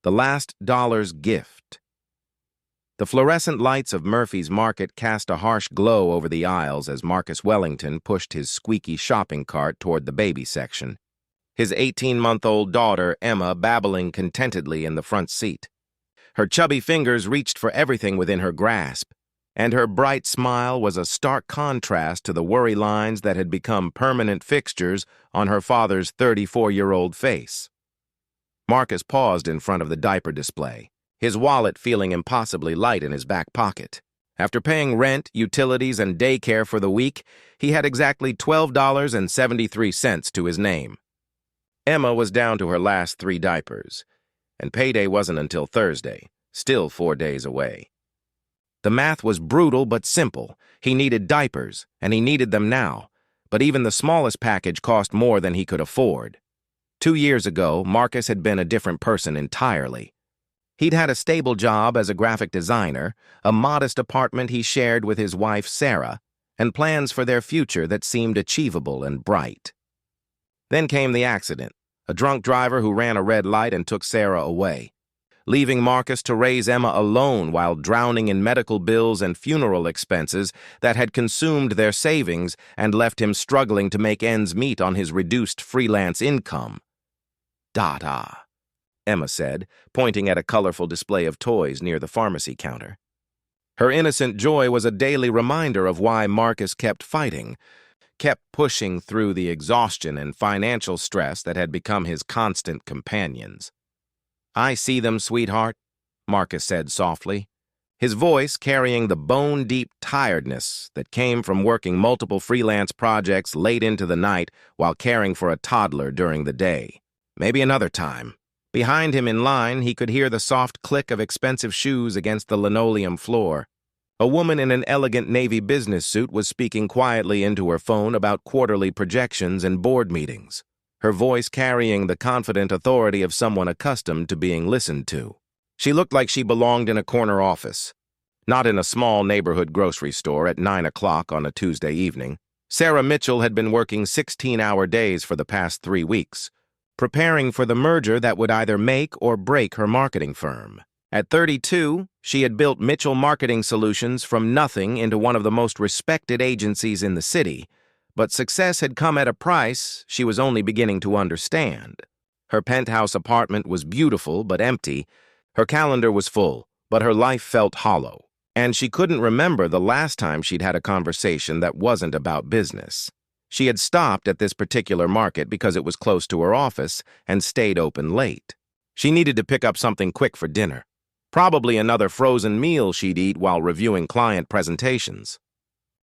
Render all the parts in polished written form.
The Last Dollar's Gift. The fluorescent lights of Murphy's Market cast a harsh glow over the aisles as Marcus Wellington pushed his squeaky shopping cart toward the baby section, his 18-month-old daughter, Emma, babbling contentedly in the front seat. Her chubby fingers reached for everything within her grasp, and her bright smile was a stark contrast to the worry lines that had become permanent fixtures on her father's 34-year-old face. Marcus paused in front of the diaper display, his wallet feeling impossibly light in his back pocket. After paying rent, utilities, and daycare for the week, he had exactly $12.73 to his name. Emma was down to her last 3 diapers, and payday wasn't until Thursday, still 4 days away. The math was brutal but simple. He needed diapers, and he needed them now, but even the smallest package cost more than he could afford. 2 years ago, Marcus had been a different person entirely. He'd had a stable job as a graphic designer, a modest apartment he shared with his wife, Sarah, and plans for their future that seemed achievable and bright. Then came the accident, a drunk driver who ran a red light and took Sarah away, leaving Marcus to raise Emma alone while drowning in medical bills and funeral expenses that had consumed their savings and left him struggling to make ends meet on his reduced freelance income. "Dada," Emma said, pointing at a colorful display of toys near the pharmacy counter. Her innocent joy was a daily reminder of why Marcus kept fighting, kept pushing through the exhaustion and financial stress that had become his constant companions. "I see them, sweetheart," Marcus said softly, his voice carrying the bone-deep tiredness that came from working multiple freelance projects late into the night while caring for a toddler during the day. Maybe another time. Behind him in line, he could hear the soft click of expensive shoes against the linoleum floor. A woman in an elegant navy business suit was speaking quietly into her phone about quarterly projections and board meetings, her voice carrying the confident authority of someone accustomed to being listened to. She looked like she belonged in a corner office, not in a small neighborhood grocery store at 9 o'clock on a Tuesday evening. Sarah Mitchell had been working 16-hour days for the past 3 weeks, preparing for the merger that would either make or break her marketing firm. At 32, she had built Mitchell Marketing Solutions from nothing into one of the most respected agencies in the city, but success had come at a price she was only beginning to understand. Her penthouse apartment was beautiful but empty, her calendar was full, but her life felt hollow, and she couldn't remember the last time she'd had a conversation that wasn't about business. She had stopped at this particular market because it was close to her office and stayed open late. She needed to pick up something quick for dinner, probably another frozen meal she'd eat while reviewing client presentations.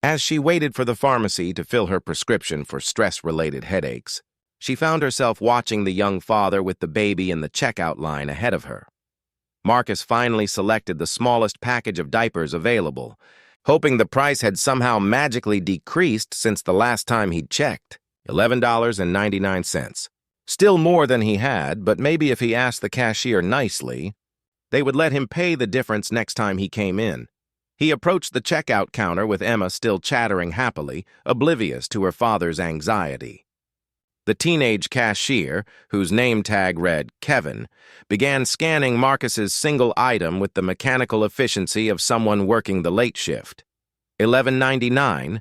As she waited for the pharmacy to fill her prescription for stress-related headaches, she found herself watching the young father with the baby in the checkout line ahead of her. Marcus finally selected the smallest package of diapers available, hoping the price had somehow magically decreased since the last time he'd checked. $11.99. Still more than he had, but maybe if he asked the cashier nicely, they would let him pay the difference next time he came in. He approached the checkout counter with Emma still chattering happily, oblivious to her father's anxiety. The teenage cashier, whose name tag read Kevin, began scanning Marcus's single item with the mechanical efficiency of someone working the late shift. $11.99,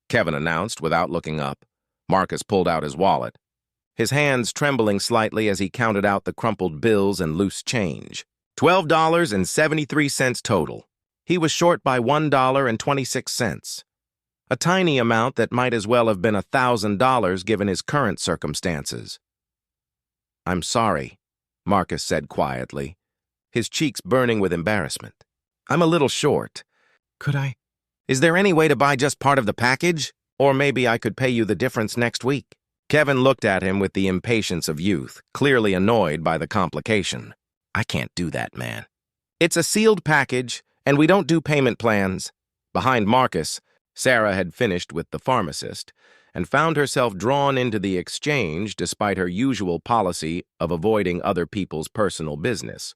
Kevin announced without looking up. Marcus pulled out his wallet, his hands trembling slightly as he counted out the crumpled bills and loose change. $12.73 total. He was short by $1.26. A tiny amount that might as well have been $1,000 given his current circumstances. "I'm sorry," Marcus said quietly, his cheeks burning with embarrassment. "I'm a little short. Is there any way to buy just part of the package? Or maybe I could pay you the difference next week?" Kevin looked at him with the impatience of youth, clearly annoyed by the complication. "I can't do that, man. It's a sealed package, and we don't do payment plans." Behind Marcus, Sarah had finished with the pharmacist and found herself drawn into the exchange despite her usual policy of avoiding other people's personal business.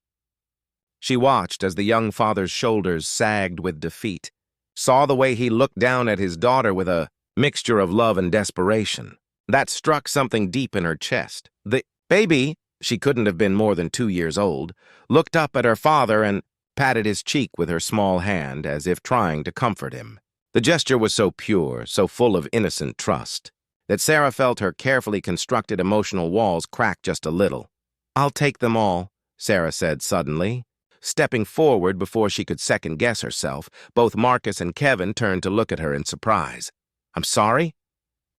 She watched as the young father's shoulders sagged with defeat, saw the way he looked down at his daughter with a mixture of love and desperation. That struck something deep in her chest. "The baby," She couldn't have been more than 2 years old, looked up at her father and patted his cheek with her small hand as if trying to comfort him. The gesture was so pure, so full of innocent trust, that Sarah felt her carefully constructed emotional walls crack just a little. "I'll take them all," Sarah said suddenly. Stepping forward before she could second-guess herself, both Marcus and Kevin turned to look at her in surprise. "I'm sorry?"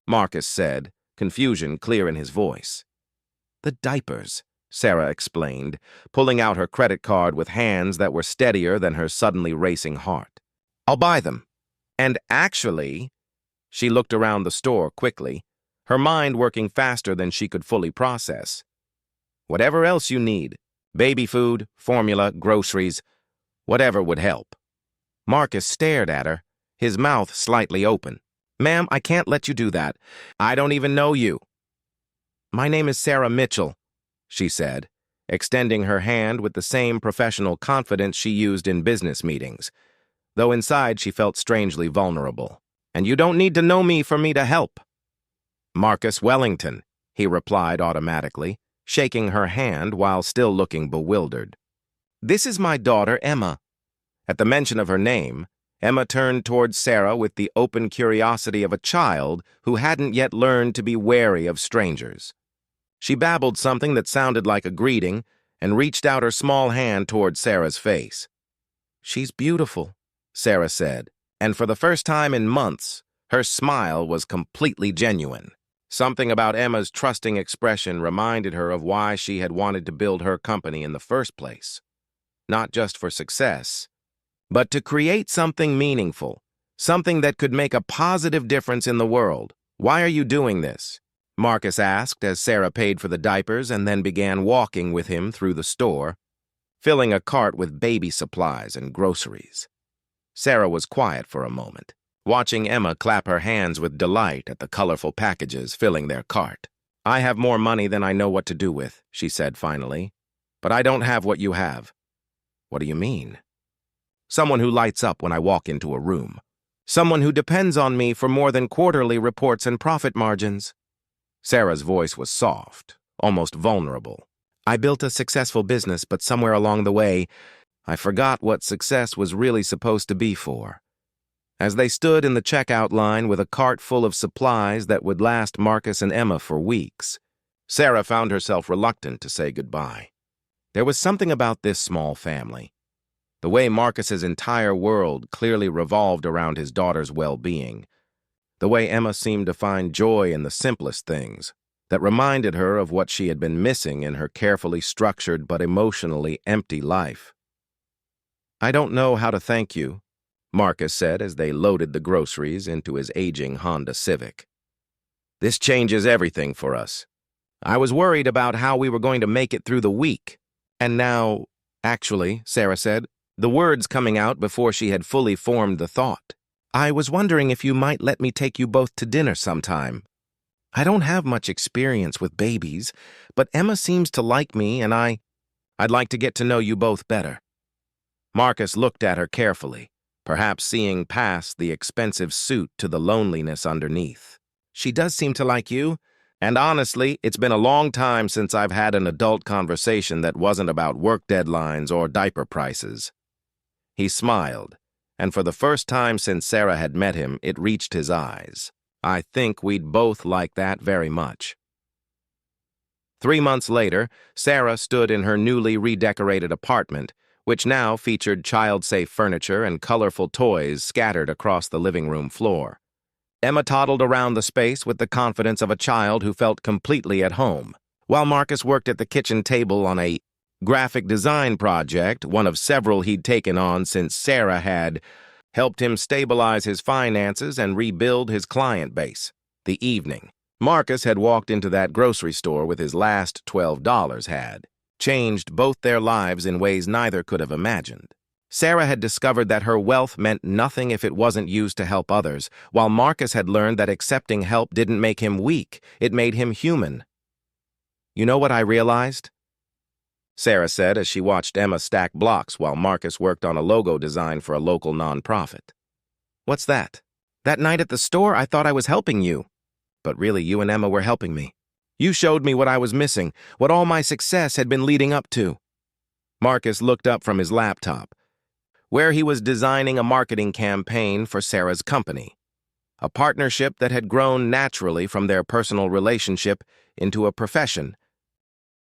Marcus said, confusion clear in his voice. "The diapers," Sarah explained, pulling out her credit card with hands that were steadier than her suddenly racing heart. "I'll buy them. And actually," she looked around the store quickly, her mind working faster than she could fully process. "Whatever else you need, baby food, formula, groceries, whatever would help." Marcus stared at her, his mouth slightly open. "Ma'am, I can't let you do that. I don't even know you." "My name is Sarah Mitchell," she said, extending her hand with the same professional confidence she used in business meetings, though inside she felt strangely vulnerable. "And you don't need to know me for me to help." "Marcus Wellington," he replied automatically, shaking her hand while still looking bewildered. "This is my daughter, Emma." At the mention of her name, Emma turned towards Sarah with the open curiosity of a child who hadn't yet learned to be wary of strangers. She babbled something that sounded like a greeting and reached out her small hand toward Sarah's face. "She's beautiful," Sarah said, and for the first time in months, her smile was completely genuine. Something about Emma's trusting expression reminded her of why she had wanted to build her company in the first place. Not just for success, but to create something meaningful, something that could make a positive difference in the world. "Why are you doing this?" Marcus asked as Sarah paid for the diapers and then began walking with him through the store, filling a cart with baby supplies and groceries. Sarah was quiet for a moment, watching Emma clap her hands with delight at the colorful packages filling their cart. "I have more money than I know what to do with," she said finally, "but I don't have what you have." "What do you mean?" "Someone who lights up when I walk into a room. Someone who depends on me for more than quarterly reports and profit margins." Sarah's voice was soft, almost vulnerable. "I built a successful business, but somewhere along the way, I forgot what success was really supposed to be for." As they stood in the checkout line with a cart full of supplies that would last Marcus and Emma for weeks, Sarah found herself reluctant to say goodbye. There was something about this small family. The way Marcus's entire world clearly revolved around his daughter's well-being. The way Emma seemed to find joy in the simplest things that reminded her of what she had been missing in her carefully structured but emotionally empty life. "I don't know how to thank you," Marcus said as they loaded the groceries into his aging Honda Civic. "This changes everything for us. I was worried about how we were going to make it through the week. And now," "Actually," Sarah said, the words coming out before she had fully formed the thought, "I was wondering if you might let me take you both to dinner sometime. I don't have much experience with babies, but Emma seems to like me and I'd like to get to know you both better." Marcus looked at her carefully, perhaps seeing past the expensive suit to the loneliness underneath. "She does seem to like you, and honestly, it's been a long time since I've had an adult conversation that wasn't about work deadlines or diaper prices." He smiled, and for the first time since Sarah had met him, it reached his eyes. "I think we'd both like that very much." 3 months later, Sarah stood in her newly redecorated apartment, which now featured child-safe furniture and colorful toys scattered across the living room floor. Emma toddled around the space with the confidence of a child who felt completely at home, while Marcus worked at the kitchen table on a graphic design project, one of several he'd taken on since Sarah had helped him stabilize his finances and rebuild his client base. The evening, Marcus had walked into that grocery store with his last $12 had changed both their lives in ways neither could have imagined. Sarah had discovered that her wealth meant nothing if it wasn't used to help others, while Marcus had learned that accepting help didn't make him weak, it made him human. "You know what I realized?" Sarah said as she watched Emma stack blocks while Marcus worked on a logo design for a local nonprofit. "What's that?" "That night at the store, I thought I was helping you. But really, you and Emma were helping me." You showed me what I was missing, what all my success had been leading up to. Marcus looked up from his laptop, where he was designing a marketing campaign for Sarah's company, a partnership that had grown naturally from their personal relationship into a profession